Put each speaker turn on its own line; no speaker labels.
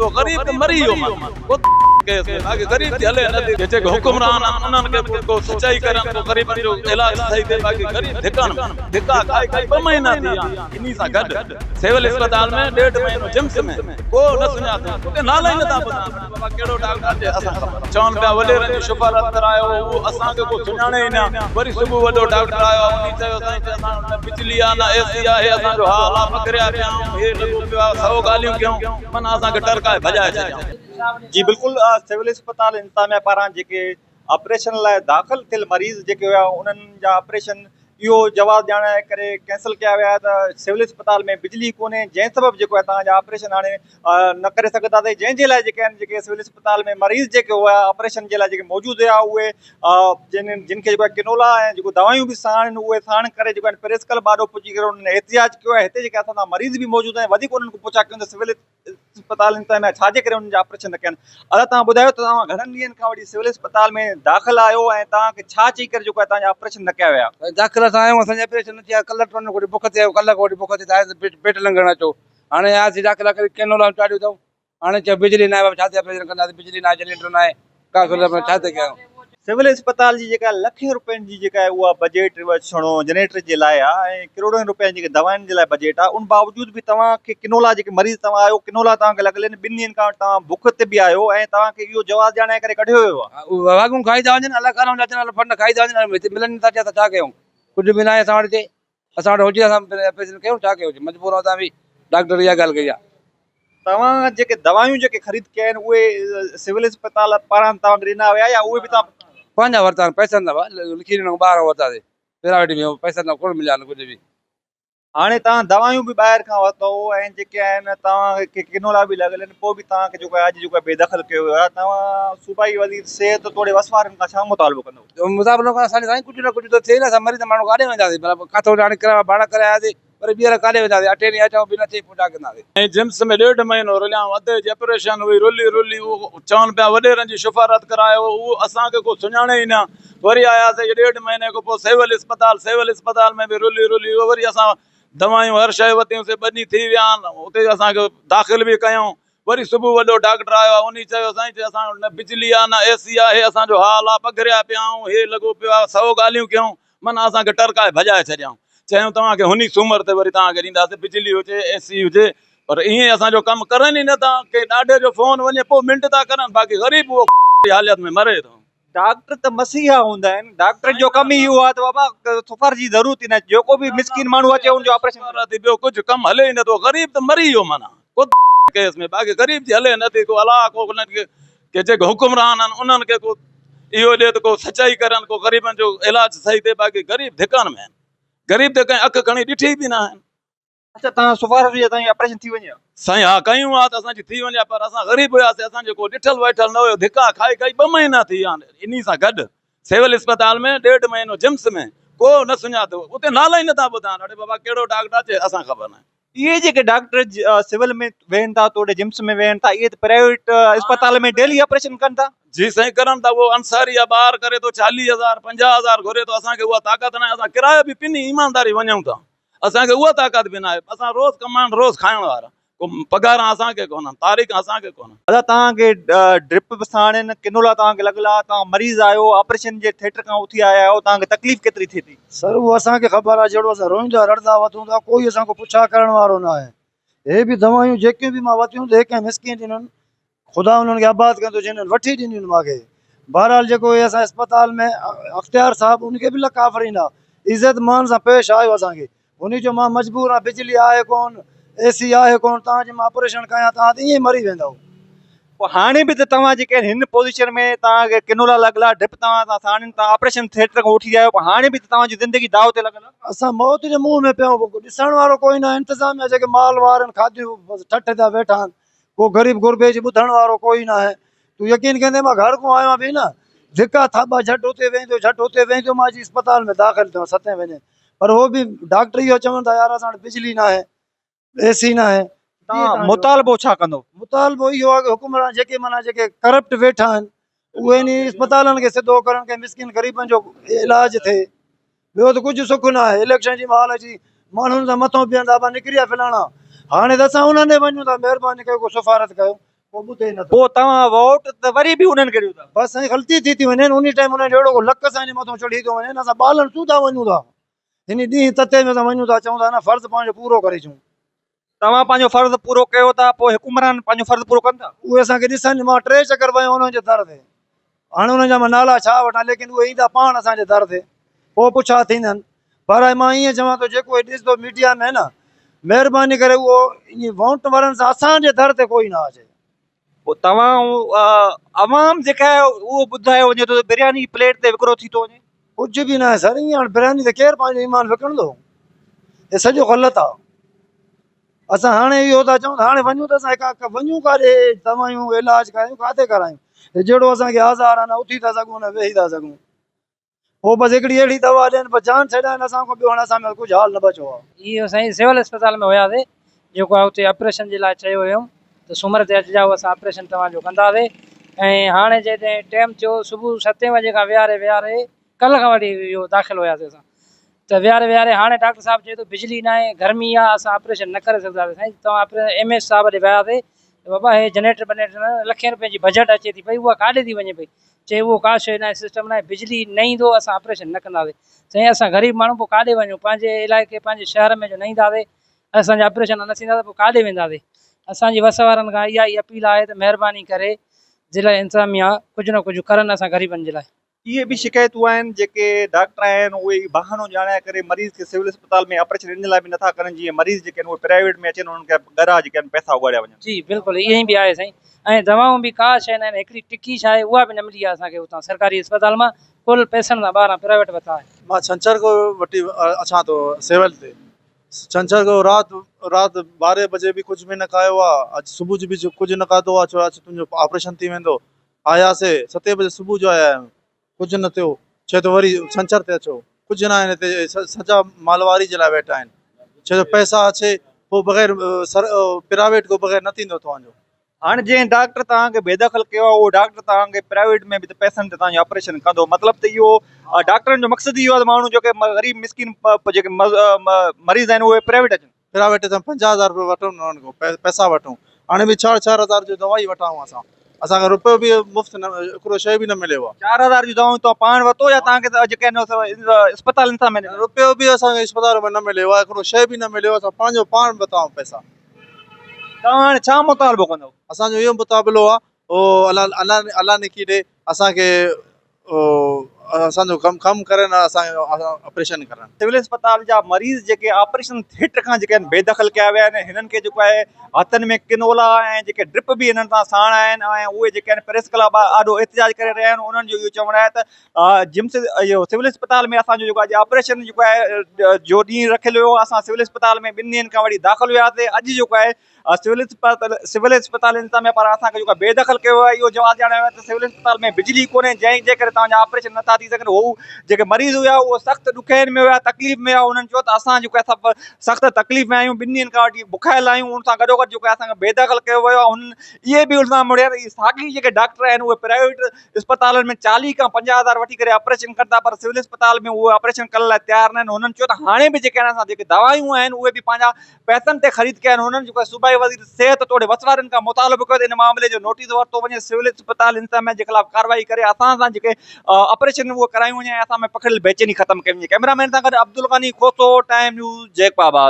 तो गरीब तो मरी हो मन को केस में बाकी गरीब जी हले नथी जे हुकुमरान उन्हनि खे को सच्चाई करन तो गरीब जो इलाज सही थे बाकी गरीब धिका खाई 2 महीना थी इन्हीं सा गड सिविल अस्पताल में 1.5 महीनो जिम्स में को न सुञातो उते नाला ही नथा ॿुधान बाबा कहिड़ो डॉक्टर जे असां ख़बर चवनि पिया वॾेरनि जी सिफ़ारिश करायो उहो असांखे को सुञाणे ई न वरी सुबुह वॾो डॉक्टर आयो उन्ही चयो साईं असां न बिजली आहे न एसी आहे असांजो हाल आहे पकड़िया पिया हे लॻो पियो आहे 100 ॻाल्हियूं कयूं माना असांखे टरकाए भॼाए छॾियऊं।
जी बिल्कुल सिविल अस्पताल इंतजामिया पारां जेके ऑपरेशन लाइ दाख़िल थियल मरीज़ जेके हुआ उन्हनि जा ऑपरेशन इहो जवाब ॾियण करे कैंसिल किया विया त सिविल अस्पताल में बिजली कोन्हे जंहिं सबबु जेको आहे तव्हांजा ऑपरेशन हाणे न करे सघंदासीं जंहिंजे लाइ जेके आहिनि जेके सिविल अस्पताल में मरीज़ जेके हुआ ऑपरेशन जे लाइ जेके मौजूदु हुआ उहे जिन खे जेको आहे किनोला ऐं जेको दवायूं बि साण उहे साण करे जेको आहे पेरिस्कल बाॾो पुॼी करे उन्हनि एहतियाज कयो आहे हिते जेके असां मरीज़ बि मौजूदु आहिनि वधीक उन्हनि खां पुछा कयूं त सिविल अस्पताल इंतजामिया छाजे करे उन्हनि जा ऑपरेशन न कयनि। अदा तव्हां ॿुधायो त तव्हां घणनि ॾींहंनि खां वठी सिविल अस्पताल में दाख़िल आहियो ऐं तव्हांखे छा चई करे जेको आहे तव्हांजा ऑपरेशन न कया विया?
दाख़िल असां आहियूं असांजा ऑपरेशन न थिया कल्ह टोन कोई बुख थिया कल्ह कोई बुख थी आहे पेट लंघण अचो हाणे आयासीं दाख़िला करे केनोला चाढ़ियूं अथऊं हाणे चयो बिजली न आहे छा ते ऑपरेशन कंदासीं बिजली न आहे जनरेटर न आहे का सहूलियत छा ते कयूं।
सिविल अस्पताल जी जेका लखें रुपयनि जी जेका आहे उहा बजट छड़ो जनरेटर जे लाइ आहे ऐं करोड़नि रुपयनि जी दवाउनि जे लाइ बजट आहे उन बावजूद बि तव्हांखे किनोला जेके मरीज़ तव्हां आहियो किनोला तव्हांखे लॻल आहिनि 2 ॾींहंनि खां तव्हां बुख ते बि आहियो ऐं तव्हांखे इहो जवाबु ॼाणाए करे कढियो वियो आहे।
वागूं खाई था वञनि अलाह खां अचनि फंड खाई था वञनि हिते मिलनि नथा पिया त छा कयूं कुझु बि न आहे असां वटि हिते असां वटि हुजे असां ऑपरेशन कयूं छा कयूं मजबूर आहियूं तव्हां बि डॉक्टर इहा ॻाल्हि कई आहे।
तव्हां जेके दवायूं जेके ख़रीद कया आहिनि उहे सिविल अस्पताल पारां तव्हांखे ॾिना विया या उहे बि तव्हां
पंहिंजा वरिता पैसनि दवा लिखी ॾिनो 12 वरितासीं प्राइवेट में पैसनि न कोन मिलिया न कुझु बि।
हाणे तव्हां दवायूं बि ॿाहिरि खां वरितो ऐं जेके आहिनि तव्हांखे किनोला बि लॻल आहिनि पोइ बि तव्हांखे जेको आहे अॼु जेको आहे बेदख़ल कयो वियो आहे तव्हां सूबाई वज़ीर सिहत तोड़े वसवारनि खां छा मुतालबो कंदो?
मुताबिक़ असांजे साईं कुझु न कुझु त थिए न असां मरीज़ माण्हू काॾे वेंदासीं किथां हाणे किराया भाड़ा करे आयासीं पर ॿीहर काॾे वेंदासीं 8 ॾींहं अचूं बि न थिए पोइ छा कंदासीं।
ऐं जिम्स में 1.5 महीनो रुलियाऊं अधे जी ऑपरेशन हुई रुली उहो चवनि पिया वॾेरनि जी सिफ़ारिश करायो उहो असांखे को सुञाणे ई न वरी आयासीं 1.5 महीने खां पोइ सिविल अस्पताल में बि रुली वरी असां दवायूं हर शइ वरितियूंसीं 2 ॾींहं थी विया आहिनि उते असांखे दाख़िल बि कयूं वरी सुबुह वॾो डॉक्टर आयो आहे उन चयो साईं असां न बिजली आहे न एसी आहे हे असांजो हाल आहे पघरिया पिया हे लॻो पियो आहे 100 ॻाल्हियूं कयूं माना असांखे टरकाए भॼाए छॾियऊं चयूं तव्हांखे हुन सूमर ते वरी तव्हांखे ॾींदासीं बिजली हुजे एसी हुजे पर ईअं असांजो कमु करनि ई नथा के ॾाढे जो फोन वञे पोइ मिंट था करनि बाक़ी ग़रीब उहो हालत में मरे थो।
डॉक्टर त मसीहा हूंदा आहिनि डॉक्टर जो कमु ई इहो आहे त बाबा सुफ़र जी ज़रूरत ई न जेको बि मिसकिन माण्हू अचे उनजो ऑपरेशन
ॿियो कुझु कमु हले ई नथो ग़रीब त मरी वियो माना को केस में बाक़ी ग़रीब जी हले नथी को अलाह को उन्हनि खे जेके हुकुमरान आहिनि उन्हनि खे को इहो ॾिए त को सचाई करनि को ग़रीबनि जो इलाजु सही थिए बाक़ी ग़रीब धिकनि में आहिनि ग़रीब त कंहिं अखि खणी ॾिठी बि न आहिनि।
अच्छा तव्हां सिफ़ारिश हुजे तव्हांजी ऑपरेशन थी वञे
साईं हा कयूं आहे त असांजी थी वञे पर असां ग़रीब हुयासीं असांजो को ॾिठल वेठल न हुयो धिका खाई 2 महीना थी विया आहिनि इन सां गॾु सिविल अस्पताल में 1.5 महीनो जिम्स में को न सुञातो उते नाला ई नथा ॿुधाइनि अड़े बाबा कहिड़ो डॉक्टर अचे असां ख़बर न आहे।
इहे जेके डॉक्टर सिविल में वेहनि था तोड़े जिम्स में वेहनि था इहे प्राइवेट अस्पताल में डेली ऑपरेशन कनि था?
जी साईं करनि था उहो अंसारी आहे ॿार करे थो 40,000 50,000 घुरे थो असांखे उहा ताक़त न आहे असां किरायो बि पिनी ईमानदारी वञूं था असांखे उहा ताक़त बि न आहे असां रोज़ कमाइण रोज़ खाइण वारा को पघार असांखे कोन तारीख़ असांखे कोन।
दादा तव्हांखे ड्रिप बि साण आहिनि किनोला तव्हांखे लॻल आहे तव्हां मरीज़ आहियो ऑपरेशन जे थिएटर खां उथी आया आहियो तव्हांखे तकलीफ़ केतिरी थिए थी?
सर उहो असांखे ख़बर आहे जहिड़ो असां रोईंदा रड़ंदा वठूं था कोई असांखे पुछा करण वारो न आहे हे बि दवायूं जेकियूं बि मां वरितियूं त कंहिं मिसकिन ॾिननि ख़ुदा उन्हनि खे आबाद कंदो जिन्हनि वठी ॾिनियूं मूंखे बहरहाल जेको इहे असां अस्पताल में अख़्तियार साहिबु उनखे बि लका फरींदा इज़त मान सां पेश आयो असांखे उन जो मां मजबूर आहियां बिजली आहे कोन एसी आहे कोन तव्हांजे मां ऑपरेशन कयां तव्हां त ईअं ई मरी वेंदव।
पोइ हाणे बि त तव्हां जेके आहिनि हिन पोज़ीशन में तव्हांखे किनोला लॻल आहे ड्रिप तव्हां साण तव्हां ऑपरेशन थिएटर खां उथी आहियो पोइ हाणे बि त तव्हांजी ज़िंदगी दाव ते लॻल आहे।
असां मौत जे मुंहं में पियूं ॾिसण वारो कोई न इंतज़ामिया जेके माल वारनि खाधियूं ठठ था वेठा आहिनि को ग़रीब गुरबे जी ॿुधण वारो कोई न आहे तूं यकीन कंदे मां घर खां आयो बि न धिका थाबा झटि हुते वेंदो मां अॼु अस्पताल में दाख़िल थियो 7 बजे पर उहो बि डॉक्टर इहो चवनि था यार असां वटि बिजली न आहे एसी न आहे
तव्हां मुतालबो छा कंदो?
मुतालबो इहो आहे कि हुकुमरान जेके माना जेके करप्ट वेठा आहिनि उहे इन अस्पतालनि खे सिधो करनि के मिसकिन ग़रीबनि जो इलाज थिए ॿियो त कुझु सुख न आहे इलेक्शन जी माल अची माण्हुनि सां मथो बीहंदा निकिरी विया फिलाणा हाणे त असां उन्हनि ॾे वञूं था महिरबानी कयो को सिफ़ारिश कयो को ॿुधे नथो।
पोइ तव्हां वोट त वरी बि उन्हनि खे ॾियो था।
बसि साईं ग़लती थी वञे उन टाइम उन अहिड़ो लक साईं मथां चढ़ी थो वञे असां ॿालनि सूं था वञूं था हिन ॾींहुं तते में असां वञूं था चऊं था न फर्ज़ु पंहिंजो पूरो करे अचूं।
तव्हां पंहिंजो फर्ज़ु पूरो कयो था पोइ हुकुमरान पंहिंजो फर्ज़ु पूरो कनि था।
उहे असांखे ॾिसनि मां 3 चकर वियो हुननि जे दर ते हाणे हुननि जा मां नाला छा वठां लेकिन उहे ईंदा पाण असांजे दर ते पोइ पुछा थींदनि। पर मां ईअं चवां थो जेको ॾिसंदो मीडिया में न महिरबानी करे उहो ईअं वोट वारनि सां असांजे दर ते कोई न अचे।
पोइ तव्हां अवाम जेका आहे उहो ॿुधायो वञे थो बिरयानी प्लेट ते विकिरो थी थो वञे।
कुझु बि न आहे सर ईअं हाणे बिरयानी ते केरु पंहिंजो ईमान विकिणंदो हे सॼो ग़लति आहे। असां हाणे इहो था चऊं हाणे वञूं त असां वञूं काॾे दवायूं इलाज कयूं किथे करायूं हे जहिड़ो असांखे आज़ार आहे न उथी था सघूं न वेही था सघूं। पोइ बसि हिकिड़ी अहिड़ी दवा ॾियनि बसि जान छॾाइनि असां खां ॿियो हाणे असां में कुझु हाल न बचो आहे।
इहो साईं सिविल अस्पताल में हुयासीं जेको आहे उते ऑपरेशन जे लाइ चयो हुयऊं त सूमर ते अचिजाओ असां ऑपरेशन तव्हांजो कंदासीं। ऐं हाणे जॾहिं टाइम थियो सुबुह 7 बजे खां विहारे कल्ह खां वठी इहो दाख़िल हुयासीं असां त विहारे हाणे डॉक्टर साहिबु चए थो बिजली न आहे गर्मी आहे असां ऑपरेशन न करे सघंदासीं। साईं तव्हां MS साहिब ॾे वियासीं त बाबा हे जनरेटर न लखें रुपए जी बजट अचे थी पई उहा काॾे थी वञे पई चए उहो का शइ न आहे सिस्टम न आहे बिजली न ईंदो असां ऑपरेशन न कंदासीं। साईं असां ग़रीब माण्हू पोइ काॾे वञूं पंहिंजे इलाइक़े पंहिंजे शहर में जो न ईंदासीं असांजा ऑपरेशन न थींदा त पोइ काॾे वेंदासीं। असांजी वस वारनि खां इहा ई अपील आहे त महिरबानी करे ज़िला इंतिज़ामिया कुझु न कुझु करनि असां ग़रीबनि जे लाइ।
इहे बि शिकायतूं आहिनि जेके डॉक्टर आहिनि उहे बहानो ॼाणाए करे मरीज़ खे सिविल अस्पताल में ऑपरेशन इन लाइ बि नथा करनि जीअं मरीज़ जेके आहिनि उहे प्राइवेट में अचनि उन्हनि खे ॻरा जेके आहिनि पैसा उगाड़िया वञनि।
जी बिल्कुलु ईअं ई बि आहे साईं ऐं दवाऊं बि का शइ न आहिनि हिकिड़ी टिकी छा आहे उहा बि न मिली आहे असांखे हुतां सरकारी अस्पताल मां कुल पैसनि सां ॿाहिरां प्राइवेट वरिता आहे।
मां छंछर को वठी अचां थो सिविल ते छंछर को राति 12 बजे बि कुझु बि न खायो आहे अॼु सुबुह जो बि कुझु न खाधो आहे छो अॼु तुंहिंजो ऑपरेशन थी वेंदो आयासीं 7 बजे सुबुह जो आया आहियूं कुझु न थियो छो त वरी छंछर ते अचो कुझु न आहिनि हिते सॼा मालवारी जे लाइ वेठा आहिनि छो जो पैसा अचे पोइ बग़ैर प्राइवेट को बग़ैर न थींदो तव्हांजो।
हाणे जंहिं डॉक्टर तव्हांखे बेदख़ल कयो आहे उहो डॉक्टर तव्हांखे प्राइवेट में बि त पैसनि ते तव्हांजो ऑपरेशन कंदो मतिलबु त इहो डॉक्टरनि जो मक़सदु इहो आहे त माण्हू जेके ग़रीब मिसकिन जेके मरीज़ आहिनि उहे प्राइवेट अचनि।
प्राइवेट ते 50,000 रुपया वठूं उन्हनि खां पैसा वठूं हाणे बि 4,000 जो दवाई वठाऊं असांखे रुपयो बि मुफ़्त न हिकिड़ो शइ बि न मिलियो आहे।
4,000 जी दवाऊं तव्हां पाण वरितो या तव्हांखे जेके आहिनि अस्पताल सां में
रुपयो बि असांखे अस्पताल में न मिलियो आहे हिकिड़ो शइ बि न मिलियो असां पंहिंजो पाण वरिताऊं पैसा।
तव्हां हाणे छा मुतालबो कंदव?
असांजो इहो मुताबिलो आहे उहो अलाह निकी ॾे असांखे असांजो कमु करे न असांखे ऑपरेशन करणु।
सिविल अस्पताल जा मरीज़ जेके ऑपरेशन थिएटर खां जेके आहिनि बेदख़ल कया विया आहिनि हिननि खे जेको आहे हथनि में किनोला ऐं जेके ड्रिप बि हिननि सां साण आहिनि ऐं उहे जेके आहिनि प्रेस क्लब ॾाढो एहतिजाज करे रहिया आहिनि उन्हनि जो इहो चवणु आहे त इहो सिविल अस्पताल में असांजो जेको आहे ऑपरेशन जेको आहे जो ॾींहुं रखियलु हुयो असां सिविल अस्पताल में 2 ॾींहंनि खां वठी दाख़िल हुयासीं अॼु जेको आहे सिविल अस्पताल इंतिज़ामिया पारां असांखे जेको बेदख़ल कयो आहे इहो जवाबु ॾियणो आहे त सिविल अस्पताल में बिजली कोन्हे जंहिंजे करे तव्हांजा ऑपरेशन नथा थी सघनि उहो जेके मरीज़ हुआ उहो सख़्तु ॾुखियाईनि में हुआ तकलीफ़ में हुआ उन्हनि चयो त असां जेको आहे सभु सख़्तु तकलीफ़ में आहियूं 2 ॾींहंनि खां वठी बुखायल आहियूं उन सां गॾोगॾु जेको आहे असांखे बेदख़ल कयो वियो आहे उन्हनि इहे बि उल्ज़ाम मुड़िया साॻी जेके डॉक्टर आहिनि उहे प्राइवेट अस्पतालनि में 40 खां 50,000 वठी करे ऑपरेशन कंदा पर सिविल अस्पताल में उहे ऑपरेशन करण लाइ तयारु न आहिनि। हुननि चयो त हाणे बि जेके आहिनि असां जेके दवायूं आहिनि उहे बि पंहिंजा पैसनि ते ख़रीद कया आहिनि। हुननि जेको आहे सूबाई वज़ीर सिहत तोड़े वसवारनि खां मुतालबो कयो त इन मामले जो नोटिस वरितो वञे सिविल अस्पताल इंतिज़ामिया जे ख़िलाफ़ कार्रवाई करे असां सां जेके ऑपरेशन उहे करायूं वञे ऐं असां में पखिड़ियल बेचैनी ख़तमु कई वञे। कैमरामैन सां गॾु अब्दुल गनी खोसो टाइम न्यूज़ जैकबाबाद।